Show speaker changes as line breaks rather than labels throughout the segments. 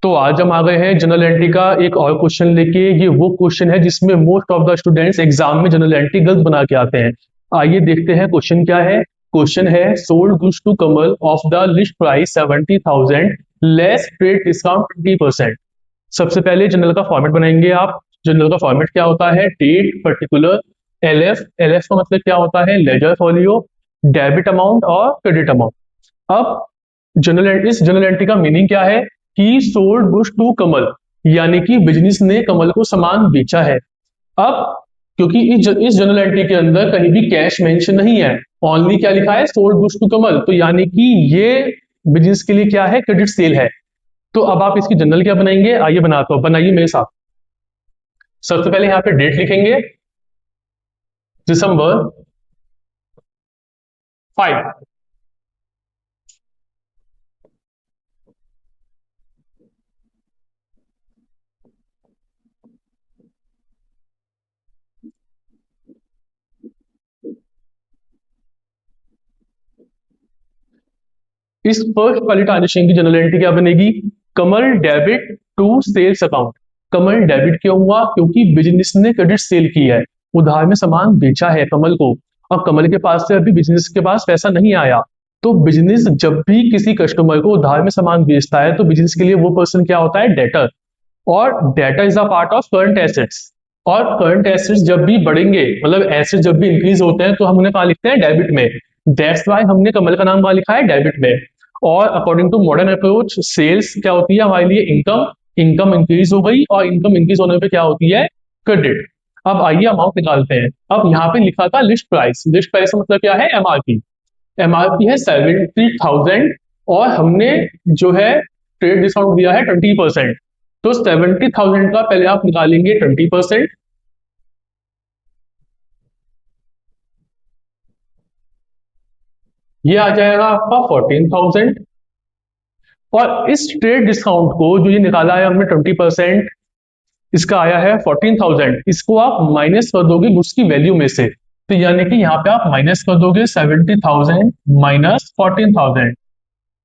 तो आज हम आ गए हैं जनरल एंट्री का एक और क्वेश्चन लेके। ये वो क्वेश्चन है जिसमें most of the students exam में जनरल एंट्री गलत बना के आते हैं। आइए देखते हैं क्वेश्चन क्या है। क्वेश्चन है sold goods to Kamal of the list price 70,000 less trade discount 20%। सबसे पहले जनरल का फॉर्मेट बनाएंगे आप। जनरल का फॉर्मेट क्या होता है? Date, particular, LF. एलएफ का मतलब क्या होता है? लेजर फॉलियो, डेबिट अमाउंट और क्रेडिट अमाउंट। अब इस जनरल एंट्री का मीनिंग क्या है कि सोल्ड गुड्स टू कमल, यानी कि बिजनेस ने कमल को सामान बेचा है। अब क्योंकि इस जनरल एंट्री के अंदर कहीं भी कैश मेंशन नहीं है, ओनली क्या लिखा है? सोल्ड गुड्स टू कमल, तो यानी कि ये बिजनेस के लिए क्या है? क्रेडिट सेल है। तो अब आप इसकी जनरल क्या बनाएंगे? आइए बनाता हूं, बनाइए मेरे साथ। सबसे पहले यहाँ पे डेट लिखेंगे, December 5। इस फर्स्ट वाली ट्रांजेक्शन की जनरल एंट्री क्या बनेगी? Kamal debit to sales account. Kamal debit क्यों हुआ? क्योंकि बिजनेस ने क्रेडिट सेल की है, उधार में सामान बेचा है कमल को। अब कमल के पास से अभी बिजनेस के पास पैसा नहीं आया, तो बिजनेस जब भी किसी कस्टमर को उधार में सामान बेचता है तो बिजनेस के लिए वो पर्सन क्या होता है? डेटर। और data is a part of current assets. और करंट एसेट्स जब भी बढ़ेंगे, मतलब एसेट्स जब भी इंक्रीज होते हैं, तो हम उन्हें कहाँ लिखते हैं? डेबिट में। दैट्स वाई हमने कमल का नाम कहाँ लिखा है? डेबिट में। और according to modern approach, sales क्या होती है हमारे लिए? इनकम। इनकम इंक्रीज हो गई और इनकम इंक्रीज होने पे क्या होती है? क्रेडिट। अब आइए अमाउंट निकालते हैं। अब यहाँ पे लिखा था लिस्ट प्राइस। लिस्ट प्राइस का मतलब क्या है? एमआरपी। एमआरपी है 70,000 और हमने जो है ट्रेड डिस्काउंट दिया है 20%। तो 70,000 का पहले आप निकालेंगे 20%। ये आ जाएगा आपका 14,000। और इस ट्रेड डिस्काउंट को जो ये निकाला है हमने 20%, इसका आया है 14,000। इसको आप माइनस कर दोगे गुड्स की वैल्यू में से। तो यानी कि यहाँ पे आप माइनस कर दोगे 70,000 माइनस 14,000।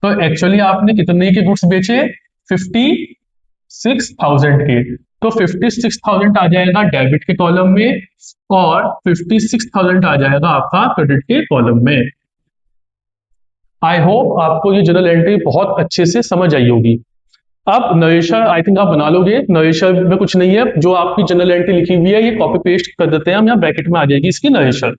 तो एक्चुअली आपने कितने के गुड्स बेचे? 56,000 के। तो 56,000 आ जाएगा डेबिट के कॉलम में और 56,000 आ जाएगा आपका क्रेडिट के कॉलम में। आई होप आपको ये जनरल एंट्री बहुत अच्छे से समझ आई होगी। अब नरेशन आई थिंक आप बना लोगे। नरेशन में कुछ नहीं है, जो आपकी जनरल एंट्री लिखी हुई है ये कॉपी पेस्ट कर देते हैं हम, यहाँ ब्रैकेट में आ जाएगी इसकी नरेशन।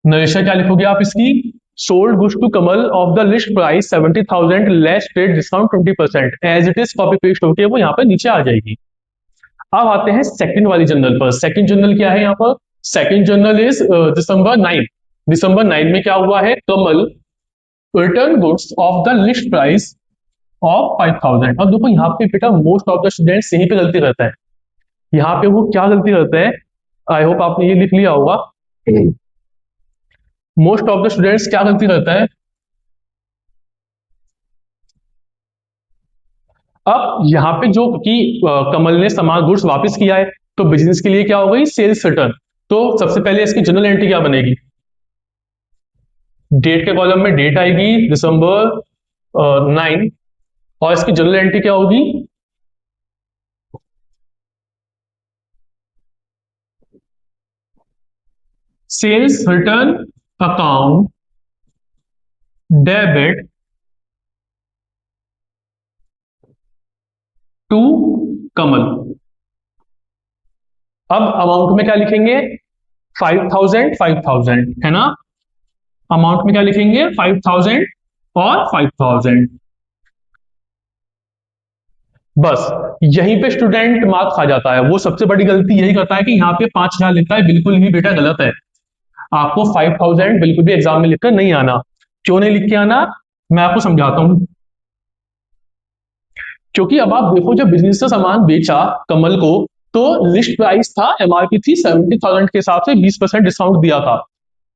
नरेशन क्या लिखोगे आप इसकी? Sold goods to Kamal of the list price 70,000 less trade discount 20%। As it is copy paste होके वो यहाँ पे नीचे आ जाएगी। अब आते हैं सेकंड वाली जनरल पर। सेकंड जनरल क्या है यहाँ पर? Second journal is December 9। December 9 में क्या हुआ है? Kamal return goods of the list price of 5,000। अब देखो यहाँ पे बेटा मोस्ट ऑफ द स्टूडेंट्स यहीं पे गलती करता है। यहाँ पे वो क्या गलती करते हैं? आई होप आपने ये लिख लिया होगा। मोस्ट ऑफ द स्टूडेंट्स क्या गलती करता है? अब यहाँ पे जो कि कमल ने सामान गुड्स वापस किया है, तो बिजनेस के लिए क्या हो गई? Sales return. तो सबसे पहले इसकी जनरल एंट्री क्या बनेगी? डेट के कॉलम में डेट आएगी December 9। और इसकी जनरल एंट्री क्या होगी? Sales return account debit to Kamal. अब अमाउंट में क्या लिखेंगे? 5,000 5,000 है ना। अमाउंट में क्या लिखेंगे? 5,000 और 5,000। बस यहीं पे स्टूडेंट मार्क खा जाता है। वो सबसे बड़ी गलती यही करता है कि यहाँ पे 5,000 लिखता है। बिल्कुल ही बेटा गलत है। आपको 5,000 बिल्कुल भी एग्जाम में लिखकर नहीं आना। क्यों नहीं लिख के आना? मैं आपको समझाता हूं। क्योंकि अब आप देखो, जब बिजनेस से सामान बेचा कमल को, तो लिस्ट प्राइस था, एमआरपी थी 70,000 के हिसाब से 20% डिस्काउंट दिया था।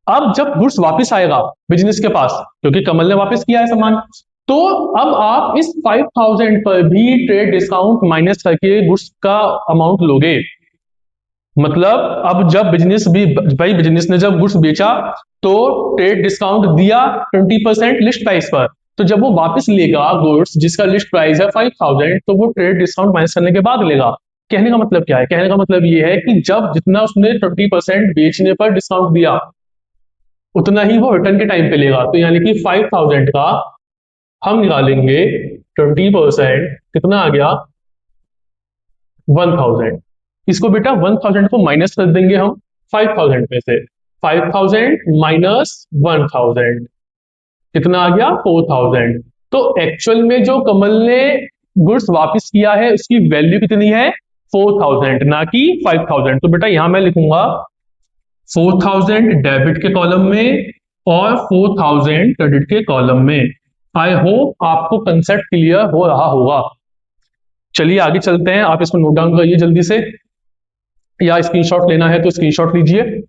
अब जब गुड्स वापस आएगा बिजनेस के पास, क्योंकि कमल ने वापस किया है सामान, तो अब आप इस 5,000 पर भी ट्रेड डिस्काउंट माइनस करके गुड्स का अमाउंट लोगे। मतलब अब जब बिजनेस भी, भाई बिजनेस ने जब गुड्स बेचा तो ट्रेड डिस्काउंट दिया 20% लिस्ट प्राइस पर, तो जब वो वापस लेगा गुड्स जिसका लिस्ट प्राइस है 5000, तो वो ट्रेड डिस्काउंट माइनस करने के बाद लेगा। कहने का मतलब क्या है? कहने का मतलब ये है कि जब जितना उसने 20% बेचने पर डिस्काउंट दिया उतना ही वो रिटर्न के टाइम पे लेगा। तो यानी कि 5000 का हम निकालेंगे 20%, कितना आ गया? 1000। इसको बेटा 1000 को माइनस कर देंगे हम 5000 में से। 5000 माइनस 1000 कितना आ गया? 4000। तो एक्चुअल में जो कमल ने गुड्स वापस किया है उसकी वैल्यू कितनी है? 4000, ना कि 5000। तो बेटा यहां मैं लिखूंगा 4000 डेबिट के कॉलम में और 4000 क्रेडिट के कॉलम में। आई होप आपको कंसेप्ट क्लियर हो रहा होगा। चलिए आगे चलते हैं, आप इसको नोट डाउन करिए जल्दी से, या स्क्रीनशॉट लेना है तो स्क्रीनशॉट लीजिए।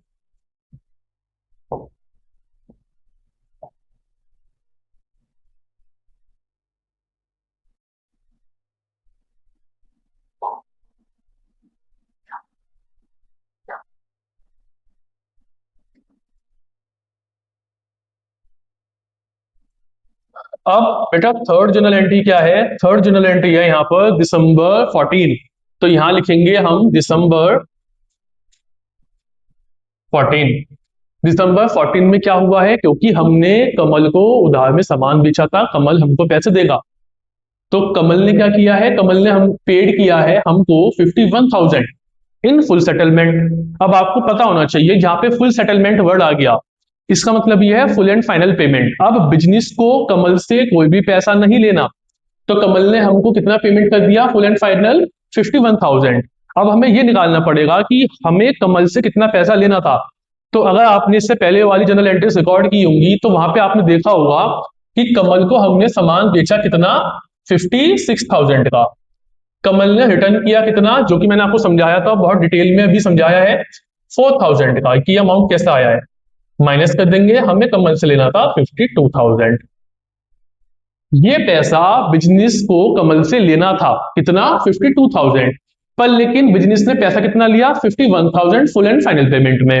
अब बेटा थर्ड जर्नल एंट्री क्या है? थर्ड जर्नल एंट्री है यहां पर दिसंबर 14। तो यहां लिखेंगे हम दिसंबर 14। दिसंबर 14 में क्या हुआ है? क्योंकि हमने कमल को उधार में सामान बेचा था, कमल हमको पैसे देगा। तो कमल ने क्या किया है? कमल ने हम पेड किया है हमको 51,000 इन फुल सेटलमेंट। अब आपको पता होना चाहिए जहां पे फुल सेटलमेंट वर्ड आ गया इसका मतलब यह है फुल एंड फाइनल पेमेंट। अब बिजनेस को कमल से कोई भी पैसा नहीं लेना, तो कमल ने हमको कितना पेमेंट कर दिया? Full and final 51,000। अब हमें यह निकालना पड़ेगा कि हमें कमल से कितना पैसा लेना था। तो अगर आपने इससे पहले वाली जर्नल एंट्रीज रिकॉर्ड की होंगी तो वहां पे आपने देखा होगा कि कमल को हमने सामान बेचा कितना? 56,000 का। कमल ने रिटर्न किया कितना, जो कि मैंने आपको समझाया था, बहुत डिटेल में अभी समझाया है, 4000 का। कि अमाउंट कैसा आया है? माइनस कर देंगे, हमें कमल से लेना था 52,000। ये पैसा बिजनेस को कमल से लेना था कितना? 52,000। पर लेकिन बिजनेस ने पैसा कितना लिया? 51,000 फुल एंड फाइनल पेमेंट में।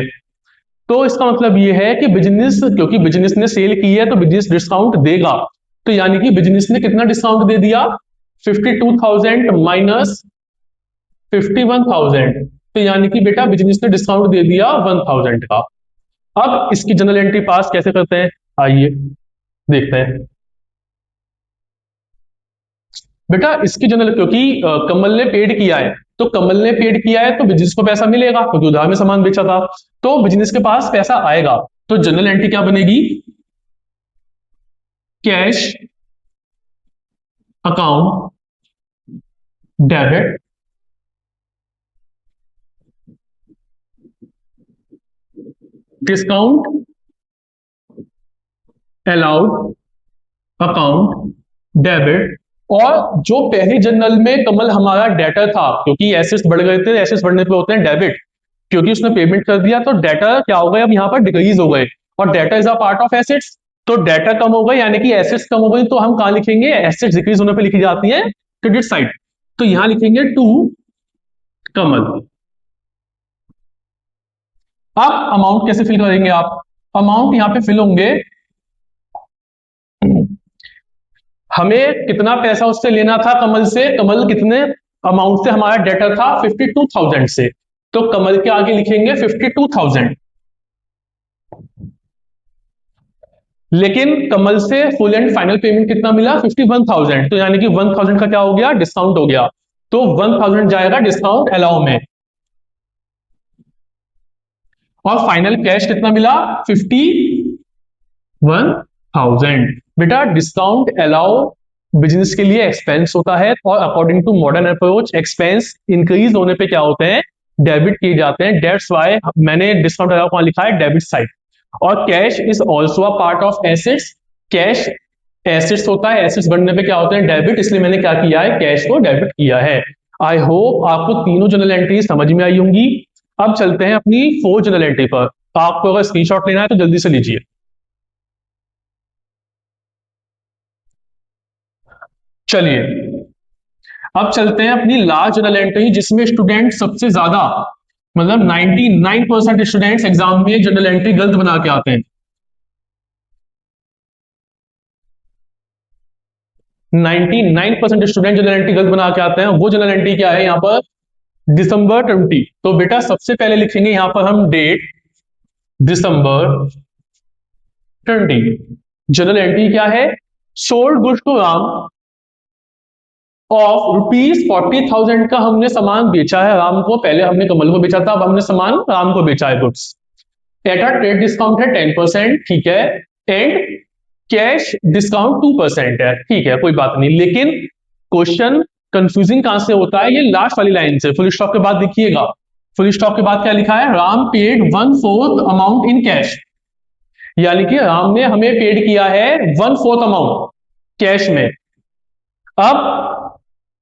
तो इसका मतलब ये है कि बिजनेस, क्योंकि बिजनेस ने सेल की है तो बिजनेस डिस्काउंट देगा। तो यानी कि बिजनेस ने कितना डिस्काउंट दे दिया? 52,000 माइनस 51,000। तो यानी कि बेटा बिजनेस ने डिस्काउंट दे दिया 1000 का। अब इसकी जनरल एंट्री पास कैसे करते हैं, आइए देखते हैं। बेटा इसकी जनरल, क्योंकि कमल ने पेड किया है, तो कमल ने पेड किया है तो बिजनेस को पैसा मिलेगा क्योंकि उधार में सामान बेचा था, तो बिजनेस के पास पैसा आएगा। तो जनरल एंट्री क्या बनेगी? Cash account debit discount allowed account debit. और जो पहली जनरल में कमल हमारा डेटर था, क्योंकि एसेट्स बढ़ गए थे, एसेट्स बढ़ने पे होते हैं डेबिट, क्योंकि उसने पेमेंट कर दिया तो डेटर क्या हो गए? अब यहां पर डिक्रीज हो गए, और debtor is a part of assets. तो डेटर कम हो गए यानी कि एसेट्स कम हो गई, तो हम कहां लिखेंगे? एसेट्स डिक्रीज होने पे लिखी जाती है क्रेडिट साइड। तो यहां लिखेंगे टू कमल। अब अमाउंट कैसे फिल करेंगे आप? अमाउंट यहां पे फिल होंगे, हमें कितना पैसा उससे लेना था कमल से, कमल कितने अमाउंट से हमारा डेटर था? 52,000 से। तो कमल के आगे लिखेंगे 52,000। लेकिन कमल से फुल एंड फाइनल पेमेंट कितना मिला? 51,000। तो यानी कि 1000 का क्या हो गया? डिस्काउंट हो गया। तो 1000 जाएगा डिस्काउंट अलाउ में, और फाइनल कैश कितना मिला? 51,000। बेटा डिस्काउंट अलाउ बिजनेस के लिए एक्सपेंस होता है, और according to modern approach expense increase होने पे क्या होते हैं? डेबिट किए जाते हैं। डेट्स वाई मैंने डिस्काउंट अलाउ कहां लिखा है? Debit side. और cash is also a part of assets. Cash assets होता है, एसेट्स बढ़ने पे क्या होते हैं? डेबिट। इसलिए मैंने क्या किया है? कैश को डेबिट किया है। आई होप आपको तीनों जनरल एंट्री समझ में आई होंगी। अब चलते हैं अपनी फोर्थ जनरल एंट्री पर। आपको अगर स्क्रीनशॉट लेना है तो जल्दी से लीजिए। चलिए अब चलते हैं अपनी लास्ट जनरल एंट्री, जिसमें स्टूडेंट सबसे ज्यादा, मतलब 99% स्टूडेंट्स एग्जाम में जनरल एंट्री गलत बना के आते हैं। 99% स्टूडेंट जनरल एंट्री गलत बना के आते हैं। वो जनरल एंट्री क्या है यहाँ पर, दिसंबर 20। तो बेटा सबसे पहले लिखेंगे यहां पर हम डेट दिसंबर 20। जनरल एंट्री क्या है, sold goods to Ram of ₹40,000 का हमने सामान बेचा है राम को। पहले हमने कमल को बेचा था, अब हमने सामान राम को बेचा है goods. Eight a trade discount है 10%, ठीक है, एंड कैश डिस्काउंट 2% है, ठीक है, कोई बात नहीं। लेकिन क्वेश्चन कंफ्यूजिंग कहां से होता है, ये लास्ट वाली लाइन से। फुल स्टॉप के बाद देखिएगा, फुल स्टॉप के बाद क्या लिखा है, Ram paid 1/4 amount in cash, यानी कि राम ने हमें पेड किया है 1/4 अमाउंट कैश में। अब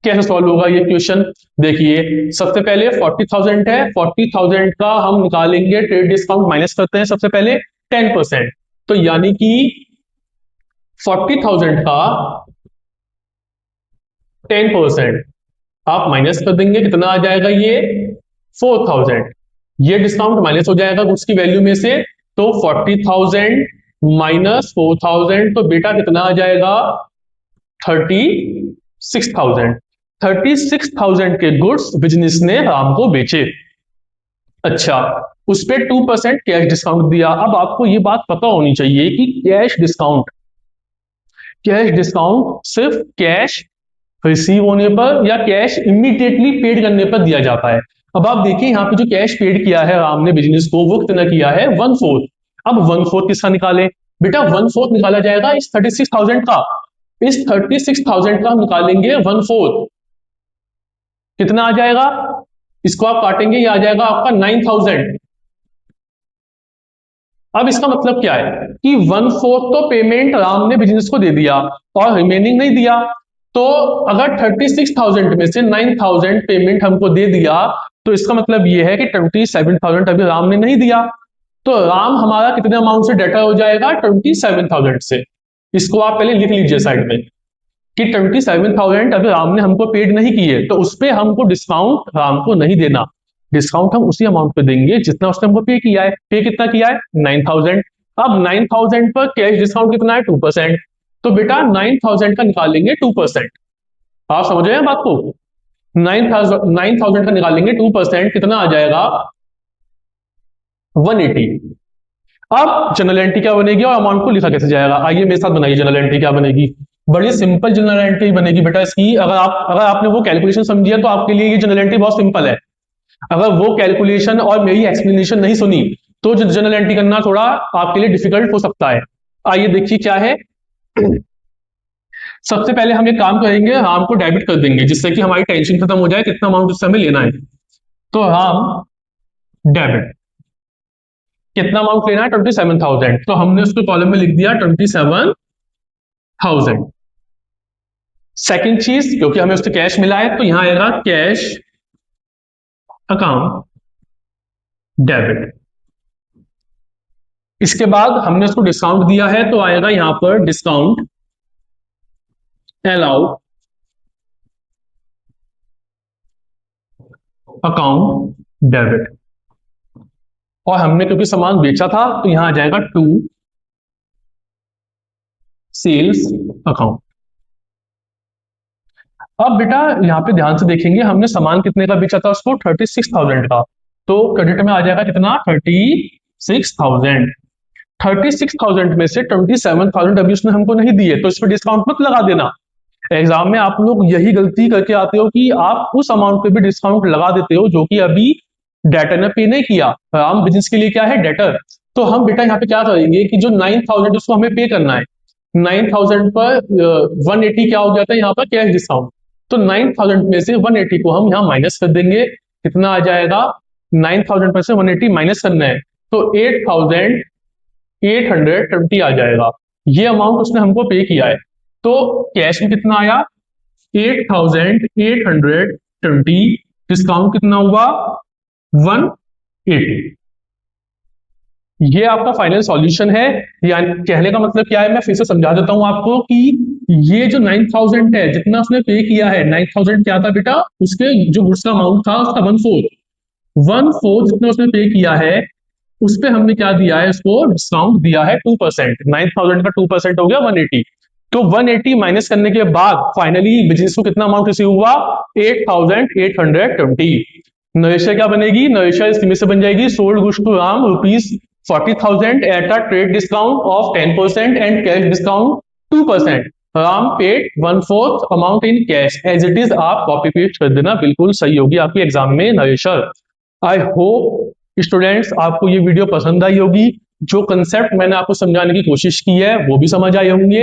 कैसे सॉल्व होगा ये क्वेश्चन, देखिए सबसे पहले 40,000 है, 40,000 का हम निकालेंगे ट्रेड डिस्काउंट, माइनस करते हैं सबसे पहले 10%। तो यानी कि 40,000 का 10% आप माइनस कर देंगे, कितना आ जाएगा ये 4,000। ये डिस्काउंट माइनस हो जाएगा गुड्स की वैल्यू में से, तो 40,000 माइनस 4,000, तो बेटा कितना आ जाएगा 36,000। 36,000 के गुड्स बिजनेस ने राम को बेचे। अच्छा, उस पर 2% कैश डिस्काउंट दिया। अब आपको ये बात पता होनी चाहिए कि कैश डिस्काउंट सिर्फ कैश रिसीव होने पर या कैश इमीडिएटली पेड करने पर दिया जाता है। अब आप देखिए यहाँ पे जो कैश पेड किया है राम ने बिजनेस को, वो कितना किया है 1/4। अब 1/4 किसका निकाले, बेटा 1/4 निकाला जाएगा इस 36,000 का। इस 36,000 का हम निकालेंगे 1/4, कितना आ जाएगा, इसको आप काटेंगे, ये आ जाएगा आपका 9,000। अब इसका मतलब क्या है कि 1/4 तो पेमेंट राम ने बिजनेस को दे दिया और रिमेनिंग नहीं दिया। तो अगर 36,000 में से 9,000 पेमेंट हमको दे दिया, तो इसका मतलब यह है कि 27,000 अभी राम ने नहीं दिया। तो राम हमारा कितने अमाउंट से डेटर हो जाएगा, 27,000 से। इसको आप पहले लिख लीजिए साइड में कि 27,000 अभी राम ने हमको पेड नहीं किए, तो उस पर हमको डिस्काउंट राम को नहीं देना। डिस्काउंट हम उसी अमाउंट पे देंगे जितना उसने हमको पे किया है। पे कितना किया है 9,000। अब 9,000 पर कैश डिस्काउंट कितना है 2%। तो बेटा 9,000 का निकालेंगे 2%। आप समझ रहे हैं बात को, 9,000 का निकालेंगे 2%, कितना आ जाएगा 180। अब जनरल एंट्री क्या बनेगी और अमाउंट को लिखा कैसे जाएगा, आइए मेरे साथ बनाइए। जनरल एंट्री क्या बनेगी, बड़ी सिंपल जनरल एंट्री बनेगी बेटा इसकी। अगर आपने वो कैलकुलेशन समझी है तो आपके लिए ये जनरल एंट्री बहुत सिंपल है। अगर वो कैलकुलेशन और मेरी एक्सप्लेनेशन नहीं सुनी तो जनरल एंट्री करना थोड़ा आपके लिए डिफिकल्ट हो सकता है। आइए देखिए क्या है। सबसे पहले हम एक काम करेंगे, राम को डेबिट कर देंगे जिससे कि हमारी टेंशन खत्म हो जाए कितना अमाउंट उससे हमें लेना है। तो राम डेबिट, कितना अमाउंट लेना है 27,000। तो हमने उसको कॉलम में लिख दिया 27,000। सेकंड चीज, क्योंकि हमें उससे कैश मिला है तो यहां आएगा कैश अकाउंट डेबिट। इसके बाद हमने उसको डिस्काउंट दिया है तो आएगा यहां पर डिस्काउंट अलाउड अकाउंट डेबिट। और हमने क्योंकि सामान बेचा था तो यहां आ जाएगा टू सेल्स अकाउंट। अब बेटा यहां पे ध्यान से देखेंगे, हमने सामान कितने का बेचा था उसको 36,000 का, तो क्रेडिट में आ जाएगा कितना 36,000। 36,000 में से 27,000 अभी उसने हमको नहीं दिए, तो इस पर डिस्काउंट मत लगा देना। एग्जाम में आप लोग यही गलती करके आते हो कि आप उस अमाउंट पे भी डिस्काउंट लगा देते हो जो कि अभी डेटर ने पे नहीं किया। राम बिजनेस के लिए क्या है डेटर। तो हम बेटा यहाँ पे क्या करेंगे कि जो 9,000 उसको हमें पे करना है, 9,000 पर 180 क्या हो गया था यहाँ पर कैश डिस्काउंट। तो 9,000 में से 180 को हम यहाँ माइनस कर देंगे, कितना आ जाएगा 9,000 पर से 180 माइनस करना है तो 8,820 आ जाएगा। ये अमाउंट उसने हमको पे किया है। तो कैश में कितना आया 8,820, डिस्काउंट कितना हुआ 180। ये आपका फाइनल सॉल्यूशन है। यानी कहने का मतलब क्या है, मैं फिर से समझा देता हूं आपको कि ये जो 9,000 है जितना उसने पे किया है, 9,000 क्या था बेटा, उसके जो गुड्स का अमाउंट था उसका 1/4 जितना उसने पे किया है उस पे हमने क्या दिया है, उसको डिस्काउंट दिया है 2%। 9,000 का 2% हो गया 180। तो 180 माइनस करने के बाद फाइनली बिजनेस को कितना अमाउंट रिसीव हुआ, 8820। नरेशा क्या बनेगी, नरेशा इस इमेज से बन जाएगी, sold goods to Ram ₹40,000 at a trade discount of 10% and cash discount 2%। Ram paid 1/4 amount in cash as it is. आप कॉपी पेस्ट कर देना, बिल्कुल सही होगी आपके एग्जाम में नरेशर। आई होप स्टूडेंट्स आपको ये वीडियो पसंद आई होगी। जो कंसेप्ट मैंने आपको समझाने की कोशिश की है वो भी समझ आए होंगे,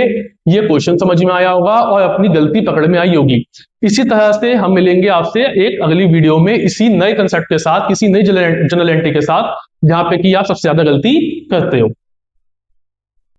ये क्वेश्चन समझ में आया होगा और अपनी गलती पकड़ में आई होगी। इसी तरह से हम मिलेंगे आपसे एक अगली वीडियो में इसी नए कंसेप्ट के साथ, किसी नई जनरल एंट्री के साथ, जहां पे कि आप सबसे ज्यादा गलती करते हो।